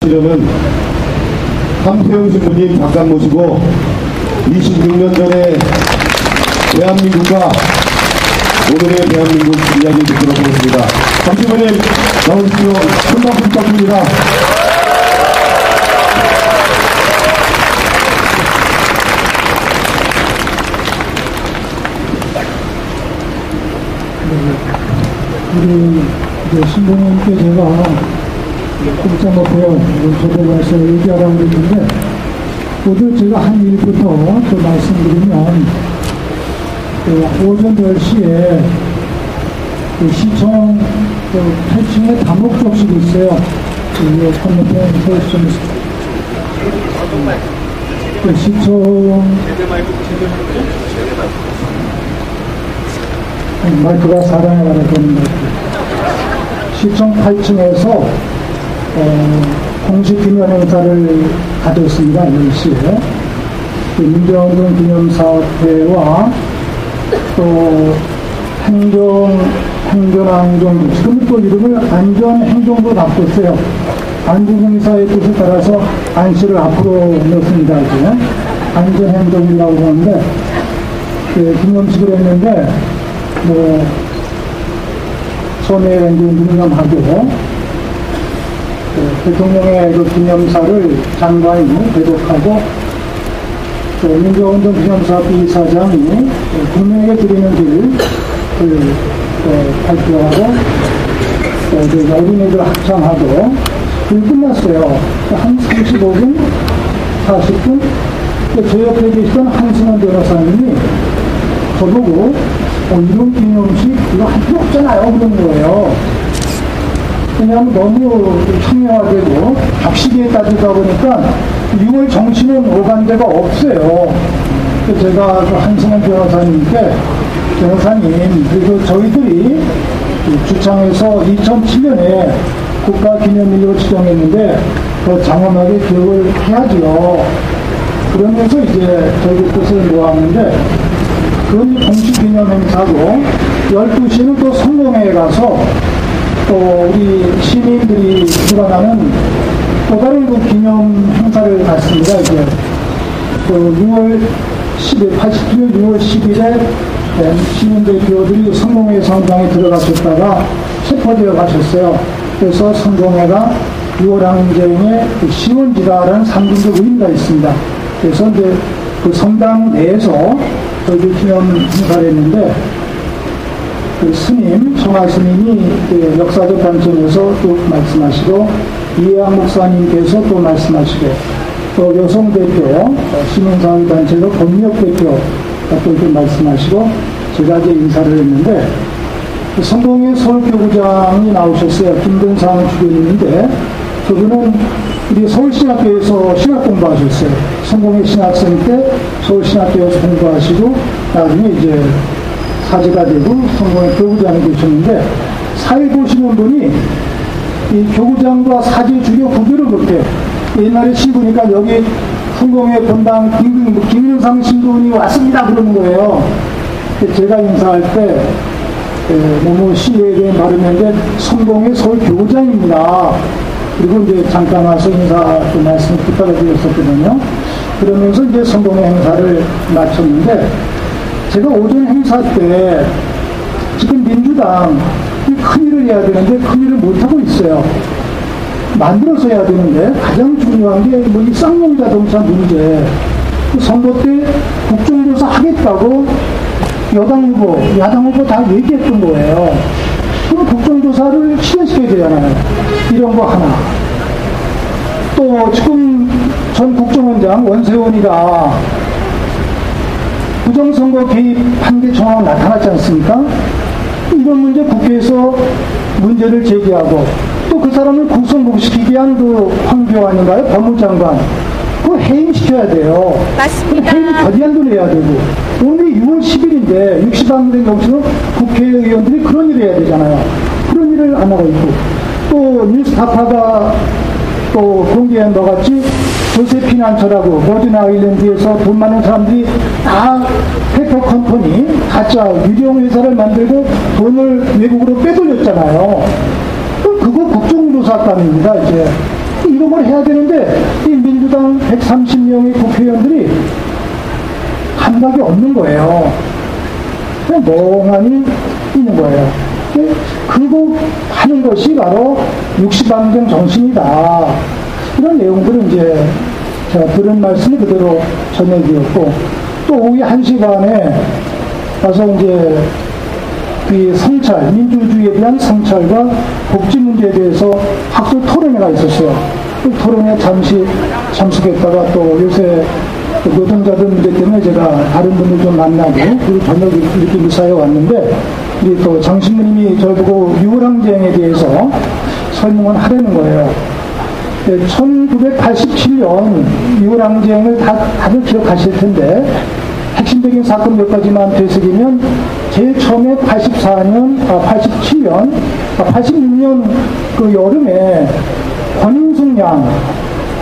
시련은 함태웅 신부님 잠깐 모시고 26년 전에 대한민국과 오늘의 대한민국 이야기 듣도록 하겠습니다. 함태웅님 나오십시오. 큰 박수 부탁드립니다. 우리 신부님께 제가 꼼짝 못해요. 저도 와서 얘기하라고 했는데, 오늘 제가 한 일부터 또 말씀드리면, 오전 10시에 시청 8층에 다목적실이 있어요. 그 건너편 서울시청 시청 마이크가 사랑에 가는 겁니다. 시청 8층에서 공식 기념 행사를 가졌습니다. 10시에. 민주운동 기념사업회와 또 행전안전부, 지금 또 이름을 안전행정부로 바꿨어요. 안국행사의 뜻에 따라서 안씨를 앞으로 넣습니다. 이제 안전행정이라고 하는데, 기념식을 했는데, 처음에 기념하고, 대통령의 그 기념사를 장관이 대독하고, 또 민주운동 기념사업회 이사장이 국민에게 드리는 길을 발표하고, 또 어린이들 합창하고, 그게 끝났어요. 한 35분, 40분, 저 옆에 계시던 한승원 변호사님이 저보고, 이런 기념식, 이거 할 필요 없잖아요. 그런 거예요. 왜냐하면 너무 청명화되고 격식에 따지다 보니까 6월 정치는 오간 데가 없어요. 제가 그 한승원 변호사님께, 변호사님, 그리고 저희들이 주창에서 2007년에 국가기념일로 지정했는데 더 장엄하게 기억을 해야죠. 그러면서 이제 저희들 뜻을 모았는데, 그건 공식 기념 행사고, 12시는 또 성공회에 가서 또 우리 시민들이 주관하는 또 다른 그 기념 행사를 갖습니다. 이제 그 6월 10일, 87년 6월 10일에 시민대표들이 성공회 성당에 들어가셨다가 체포되어 가셨어요. 그래서 성공회가 6월 항쟁의 그 시원지다라는 상징적 의미가 있습니다. 그래서 이제 그 성당 내에서 저희들 기념 행사를 했는데, 그 스님, 청하 스님이 역사적 관점에서 또 말씀하시고, 이해양 목사님께서 또 말씀하시고, 또 여성대표, 시민사회단체로 권력대표가 또 이렇게 말씀하시고, 제가 이제 인사를 했는데, 그 성공회 서울교구장이 나오셨어요. 김근상 주교님인데, 그분은 우리 서울신학교에서 신학 공부하셨어요. 성공회 신학생 때 서울신학교에서 공부하시고, 나중에 이제 사제가 되고 성공회 교구장이 되셨는데, 사회 보시는 분이 이 교구장과 사제 주교 구별을 못해요. 옛날에 시보니까 여기 성공회 본당 김윤상 신도원이 왔습니다 그러는 거예요. 제가 인사할 때 너무 시에 대해 말했는데, 성공회 서울 교구장입니다. 그리고 이제 잠깐 와서 인사 또 말씀 부탁드렸었거든요. 그러면서 이제 성공회 행사를 마쳤는데, 제가 오전 행사 때 지금 민주당 큰일을 해야 되는데 큰일을 못하고 있어요. 만들어서 해야 되는데 가장 중요한 게 뭐 이 쌍용 자동차 문제, 선거 때 국정조사 하겠다고 여당 후보, 야당 후보 다 얘기했던 거예요. 그럼 국정조사를 실현시켜야 되잖아요. 이런 거 하나. 또 지금 전 국정원장 원세훈이가 부정선거 개입한 게 정확히 나타났지 않습니까? 이런 문제 국회에서 문제를 제기하고, 또 그 사람을 구속시키기 위한 그 황교안인가요? 법무장관. 그거 해임시켜야 돼요. 맞습니다. 해임 결의안도 내야 되고. 오늘이 6월 10일인데 60안 된 경우는 국회의원들이 그런 일을 해야 되잖아요. 그런 일을 안 하고 있고. 또 뉴스타파가 또 공개한 것 같이 조세피난처라고 모든 아일랜드에서 돈 많은 사람들이 다 페퍼 컴퍼니 가짜 유령 회사를 만들고 돈을 외국으로 빼돌렸잖아요. 그거 국정조사감입니다. 이제 이런 걸 해야 되는데 이 민주당 130명의 국회의원들이 감각이 없는 거예요. 그냥 멍하니 있는 거예요. 그거 하는 것이 바로 60안경 정신이다. 이런 내용들은 이제 제가 들은 말씀이 그대로 전해드렸고, 또 오후 1시 반에 와서 이제 그 성찰, 민주주의에 대한 성찰과 복지 문제에 대해서 학술 토론회가 있었어요. 그 토론회 잠시 참석했다가 또 요새 노동자들 문제 때문에 제가 다른 분들 좀 만나고 그리고 저녁 이렇게 미사에 왔는데, 우리 또 장 신부님이 저보고 유월항쟁에 대해서 설명을 하려는 거예요. 1987년 유월항쟁을 다들 기억하실 텐데, 핵심적인 사건 몇 가지만 되새기면 제일 처음에 87년 그 여름에 권인숙 양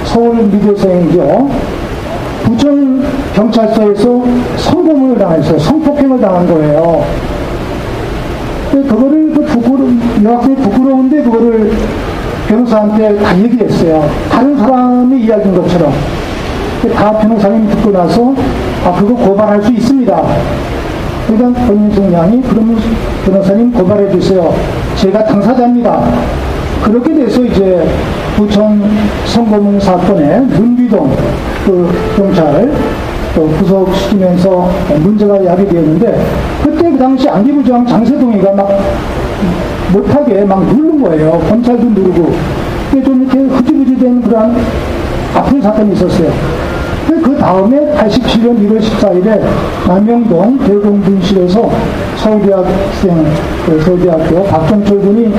서울 미대생이죠. 부천 경찰서에서 성범을 당했어요. 성폭행을 당한 거예요. 그거를 여학생이 부끄러운데 그거를 변호사한테 다 얘기했어요. 다른 사람의 이야기인 것처럼. 다 변호사님이 듣고 나서 그거 고발할 수 있습니다. 그러니까 권인숙 양이 그러면 변호사님 고발해 주세요. 제가 당사자입니다. 그렇게 돼서 이제 부천 성범죄 사건에 문비동 그 경찰 구속시키면서 문제가 야기되었는데, 그때 그 당시 안기부장 장세동이가 막 못하게 막 누른 거예요. 검찰도 누르고. 좀 이렇게 흐지부지된 그런 아픈 사건이 있었어요. 그 다음에 87년 1월 14일에 남영동 대공분실에서 서울대학교 박정철 군이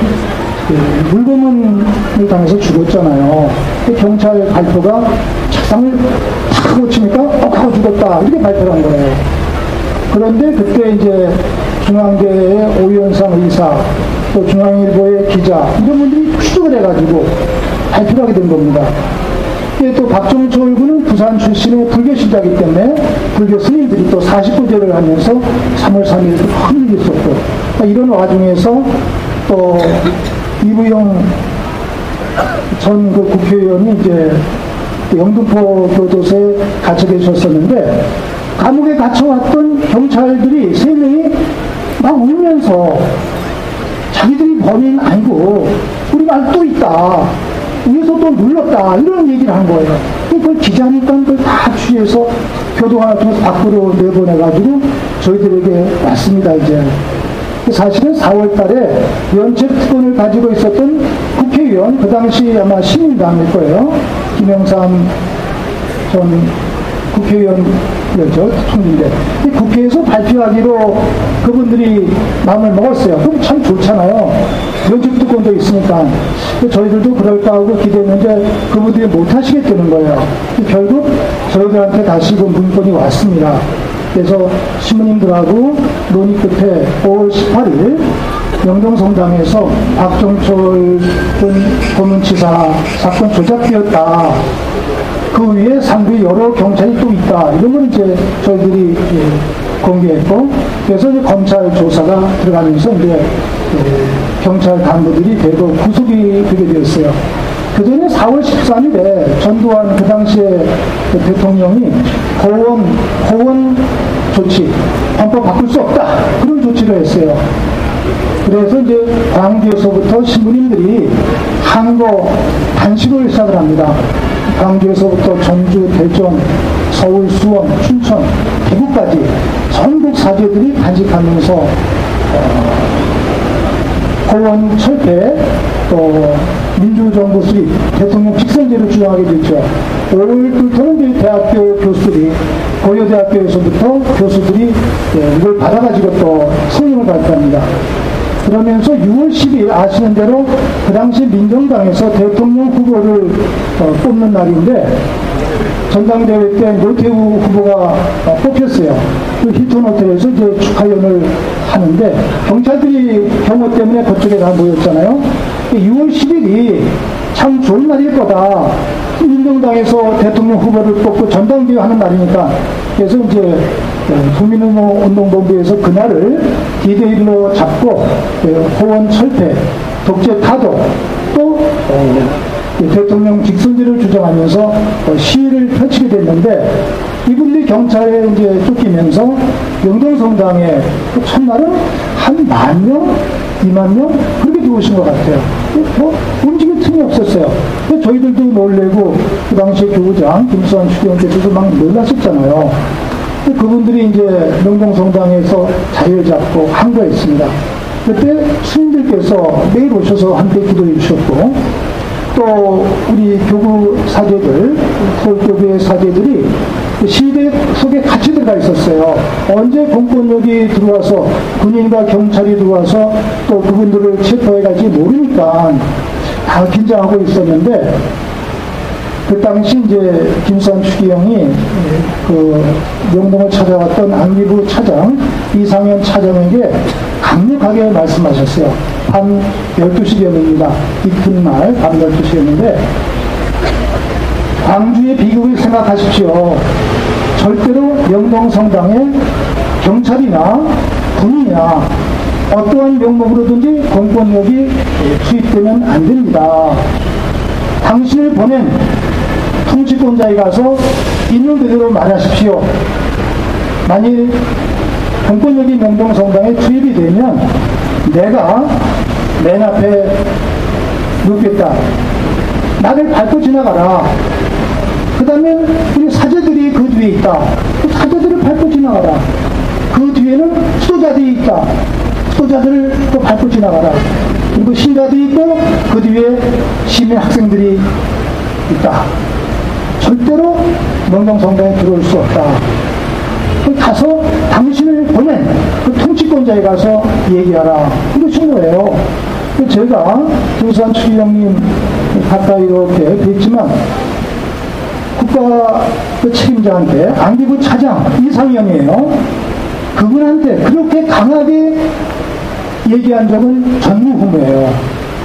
물고문을 당해서 죽었잖아요. 경찰 발표가 책상을 탁 고치니까 하고 죽었다, 이렇게 발표를 한 거예요. 그런데 그때 이제 중앙대의 오윤상 의사, 또 중앙일보의 기자, 이런 분들이 추적을 해가지고 발표를 하게 된 겁니다. 또 박정철 군은 부산 출신의 불교 신자이기 때문에 불교 스님들이 또 49제를 하면서 3월 3일 큰 일이 있었고, 이런 와중에서 또 이부영 전 그 국회의원이 이제 영등포 교도소에 갇혀 계셨었는데, 감옥에 갇혀왔던 경찰들이 3명이 막 울면서 자기들이 범인 아니고 우리 말 또 있다, 위에서 또 눌렀다, 이런 얘기를 한 거예요. 그걸 기자니까 그걸 다 취해서 교도관을 통해서 밖으로 내보내가지고 저희들에게 왔습니다. 이제 사실은 4월 달에 면책특권을 가지고 있었던 국회의원, 그 당시 아마 시민당일 거예요. 김영삼 전 국회의원이었죠. 총리인데. 국회에서 발표하기로 그분들이 마음을 먹었어요. 그럼 참 좋잖아요. 면책특권도 있으니까. 저희들도 그럴까 하고 기대했는데 그분들이 못하시겠다는 거예요. 결국 저희들한테 다시 그 문건이 왔습니다. 그래서 신부님들하고 논의 끝에 5월 18일 영동성당에서 박정철 전 고문치사 사건 조작되었다, 그 위에 상부에 여러 경찰이 또 있다, 이런 걸 이제 저희들이 공개했고, 그래서 이제 검찰 조사가 들어가면서 이제 경찰 간부들이 대거 구속이 되게 되었어요. 그 전에 4월 13일에 전두환 그 당시에 대통령이 호원 조치, 헌법 바꿀 수 없다, 그런 조치를 했어요. 그래서 이제 광주에서부터 신부님들이 항거 단식을 시작을 합니다. 광주에서부터 전주, 대전, 서울, 수원, 춘천, 대구까지 전국 사제들이 단식하면서 호원 철폐, 또 민주정부 수립, 대통령 직선제를 주장하게 됐죠. 5월부터는 대학교 교수들이, 고려대학교에서부터 교수들이 이걸 받아가지고 또 성명을 발표합니다. 그러면서 6월 10일 아시는 대로 그 당시 민정당에서 대통령 후보를 뽑는 날인데, 전당대회 때 노태우 후보가 뽑혔어요. 그 힐튼 호텔에서 이제 축하연을 하는데 경찰들이 경호 때문에 그쪽에 다 모였잖아요. 6월 10일이 참 좋은 날일 거다. 민정당에서 대통령 후보를 뽑고 전당대회 하는 날이니까. 그래서 이제 국민운동본부에서 그날을 디데이로 잡고 호원 철폐, 독재 타도, 또 대통령 직선제를 주장하면서 시위를 펼치게 됐는데 이분들이 경찰에 이제 쫓기면서 명동성당에 첫날은 한 10,000명, 20,000명 그렇게 들어오신 것 같아요. 뭐 움직일 틈이 없었어요. 저희들도 놀래고 그 당시에 교구장 김수환 추기경께서도 막 놀랐었잖아요. 그분들이 이제 명동성당에서 자리를 잡고 항거했습니다. 그때 스님들께서 매일 오셔서 함께 기도해 주셨고 또 우리 교구 사제들, 서울교구의 사제들이 시대 속에 같이 들어가 있었어요. 언제 공권력이 들어와서 군인과 경찰이 들어와서 또 그분들을 체포해 갈지 모르니까 다 긴장하고 있었는데 그 당시 이제 김수환 추기경이 그 명동을 찾아왔던 안기부 차장 이상현 차장에게 강력하게 말씀하셨어요. 밤 12시경입니다. 이튿날 밤 12시였는데 광주의 비극을 생각하십시오. 절대로 명동성당에 경찰이나 군이나 어떠한 명목으로든지 공권력이 투입되면 안 됩니다. 당신을 보낸 통치권자에 가서 있는 그대로 말하십시오. 만일 공권력이 명동성당에 투입이 되면 내가 맨 앞에 눕겠다. 나를 밟고 지나가라. 그 다음에 우리 사제들이 그 뒤에 있다. 그 사제들을 밟고 지나가라. 그 뒤에는 수도자들이 있다. 수도자들을 또 밟고 지나가라. 그리고 신자들이 있고 그 뒤에 시민 학생들이 있다. 절대로 명동성당에 들어올 수 없다. 가서 당신을 보낸 그 통치권자에 가서 얘기하라. 이러신 거예요. 제가 김수환 추기경님 가까이 이렇게 뵙지만 국가 그 책임자한테 안기부 차장 이상현이에요. 그분한테 그렇게 강하게 얘기한 적은 전무후무예요.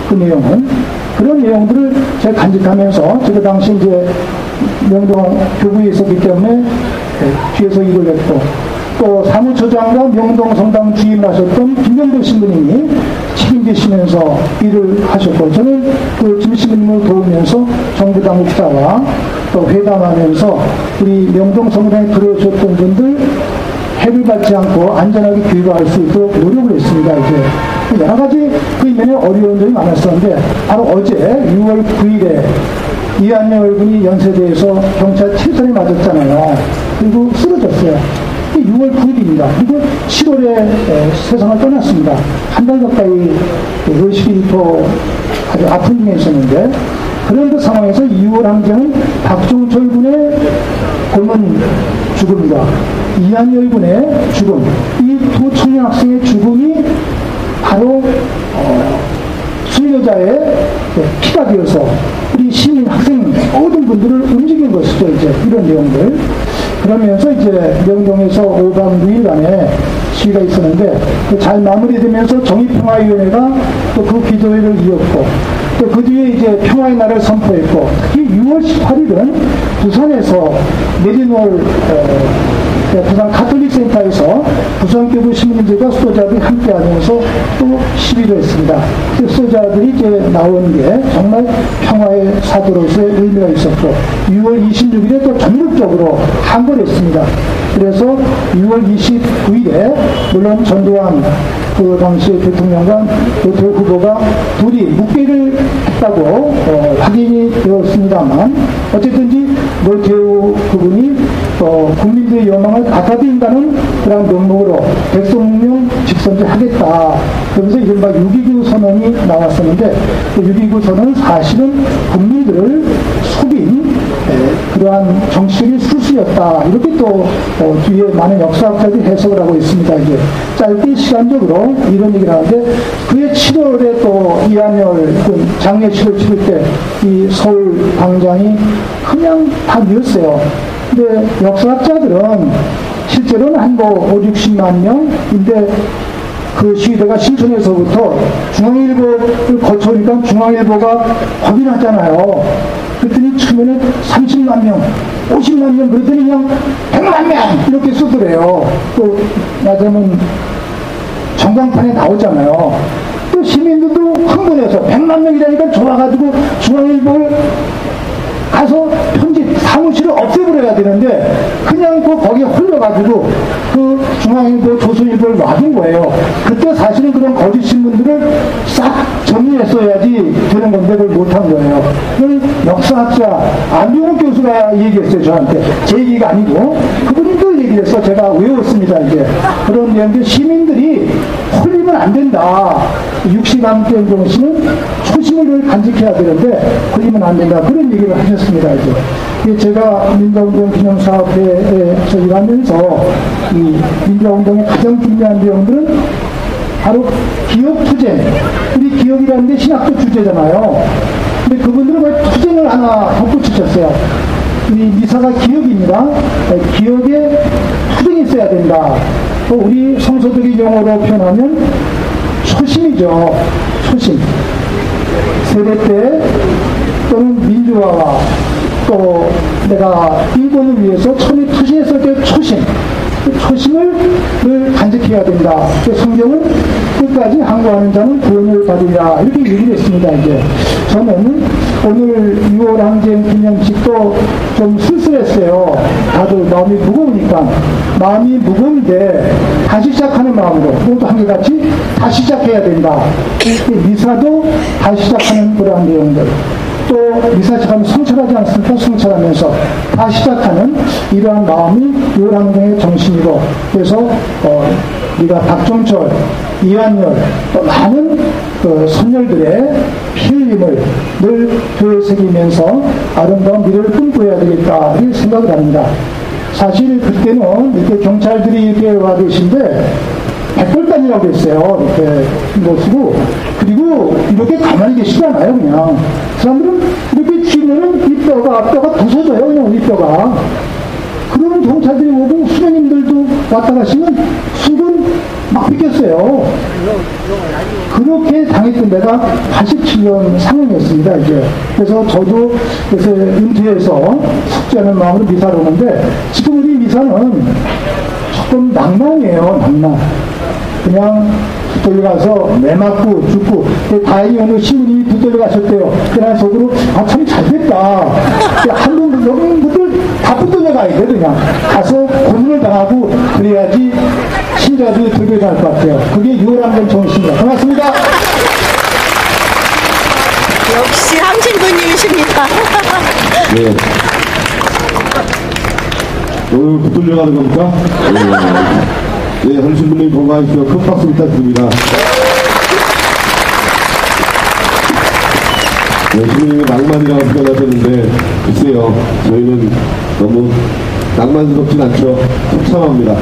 그 내용은. 그런 내용들을 제가 간직하면서 제가 당시 이제 명동 교구에 있었기 때문에 뒤에서 일을 했고 또 사무처장과 명동성당 주임을 하셨던 김명도 신부님이 책임지시면서 일을 하셨고 저는 그 김 신부님을 도우면서 정부 당국자와 또 회담하면서 우리 명동성당에 들어오셨던 분들 해를 받지 않고 안전하게 귀가할 수 있도록 노력을 했습니다. 이제 여러 가지 그 이면에 어려운 점이 많았었는데 바로 어제 6월 9일에 이한열 군이 연세대에서 경찰 체살에 맞았잖아요. 그리고 쓰러졌어요. 6월 9일입니다. 그리고 7월에 세상을 떠났습니다. 한 달 가까이 의식이 더 아주 아픈 중에 있었는데 그런 그 상황에서 2월 항쟁은 박종철 군의 골문 죽음과 이한열 군의 죽음, 이 두 청년 학생의 죽음이 바로 순교자의 피가 되어서 우리 시민 학생 모든 분들을 움직인 것이죠. 이제 이런 내용들. 그러면서 이제 명동에서 5박 6일간의 시위가 있었는데 잘 마무리되면서 정의평화위원회가 또 그 기도회를 이었고 또 그 뒤에 이제 평화의 날을 선포했고 특히 6월 18일은 부산에서 메리놀 부산 가톨릭센터에서 부산교구 시민들과 수도자들이 함께하면서 또 시위를 했습니다. 수도자들이 이제 나온 게 정말 평화의 사도로서의 의미가 있었고 6월 26일에 또 전국적으로 항거를 했습니다. 그래서 6월 29일에 물론 전두환 그 당시 대통령과 그 후보가 둘이 묵비를 했다고 확인이 되었습니다만 어쨌든지 노태우 그분이 국민들의 여망을 받아들인다는 그런 명목으로 대통령 직선제 하겠다. 그러면서 이른바 6.29 선언이 나왔었는데 그 6.29 선언은 사실은 국민들을 속인 그러한 정치적인 수수였다. 이렇게 또 뒤에 많은 역사학자들이 해석을 하고 있습니다. 이제 짧게 시간적으로 이런 얘기를 하는데 그해 7월에 또 이한열 장례식을 치를 때 이 서울 광장이 그냥 다 비었어요. 근데 역사학자들은 실제로는 한 5, 60만 명인데 그 시위대가 신촌에서부터 중앙일보를 거쳐오니까 중앙일보가 겁이 났잖아요. 그랬더니 처음에는 30만 명, 50만 명, 그랬더니 그냥 100만 명! 이렇게 쓰더래요. 또, 나중에는 전광판에 나오잖아요. 또 시민들도 흥분해서 100만 명이라니까 좋아가지고 중앙일보를 가서 편집 사무실을 없애버려야 되는데 그냥 거기에 홀려가지고 그 중앙일보, 조선일보를 놔둔 거예요. 그때 사실은 그런 거짓 신문들을 싹 정리했어야지 되는 건데 그걸 못한 거예요. 그걸 역사학자 안병욱 교수가 얘기했어요, 저한테. 제 얘기가 아니고 그분이 또 얘기를 해서 제가 외웠습니다. 이제 그런 내용들 시민들이 홀리면 안 된다. 육시감경 씨는 초심을 간직해야 되는데 홀리면 안 된다. 그런 얘기를 하셨습니다. 이제 제가 민주화운동 기념사업회에서 일하면서 이 민주화운동의 가장 중요한 내용들은 바로 기억투쟁. 우리 기억이라는 게 신학교 주제잖아요. 근데 그분들은 왜 투쟁을 하나 덧붙이셨어요. 이 미사가 기억입니다. 기억에 투쟁이 있어야 된다. 또 우리 성서적인 용어로 표현하면 초심이죠. 초심. 세대 때 또는 민주화와 또 내가 일본을 위해서 처음에 투쟁했을 때 초심. 그 초심을 늘 간직해야 된다. 성경은 끝까지 항거하는 자는 구원을 받으리라. 이렇게 얘기를 했습니다. 이제 저는 오늘 6월 항쟁 기념식도 좀 쓸쓸했어요. 다들 마음이 무거우니까. 마음이 무거운데 다시 시작하는 마음으로 모두 한결같이 다시 시작해야 된다. 미사도 다시 시작하는 그러한 내용들. 또 미사 시작하면 성찰하지 않습니까? 성찰하면서 다시 시작하는 이러한 마음이 요랑동의 정신이고 그래서 우리가 박종철, 이한열 또 많은 선열들의 피 흘림을 늘 되새기면서 아름다운 미래를 꿈꿔야 되겠다 이렇게 생각을 합니다. 사실 그때는 이렇게 경찰들이 이렇게 와 계신데 백골단이라고 했어요. 이렇게 모시고 그리고 이렇게 가만히 계시지 않아요. 그냥 사람들은 이렇게 쥐면은 이 뼈가 부서져요. 그냥 우리 뼈가. 그러면 경찰들이 오고 수녀님들도 왔다 가시면 수건 막 빗겼어요. 그렇게 당했던 데가 87년 상황이었습니다. 이제 그래서 저도 그래서 은퇴해서 숙제하는 마음으로 미사를 오는데 지금 우리 미사는 조금 낭만이에요. 낭만. 그냥 붙들려가서 매 맞고 죽고 다행히 어느 신부님이 붙들려가셨대요. 그러나 속으로 참 잘됐다. 한번 여기 분들 다 붙들려가야 돼. 그냥 가서 고문을 당하고 그래야지 신자들이 들려갈 것 같아요. 그게 6월 항쟁 정신입니다. 고맙습니다. 역시 함신부님이십니다. 네. 오늘 붙들려가는 겁니까? 네, 함신부님 건강하시고 큰 박수 부탁드립니다. 네, 신부님이 낭만이라고 표현하셨는데 글쎄요, 저희는 너무 낭만스럽진 않죠. 처참합니다.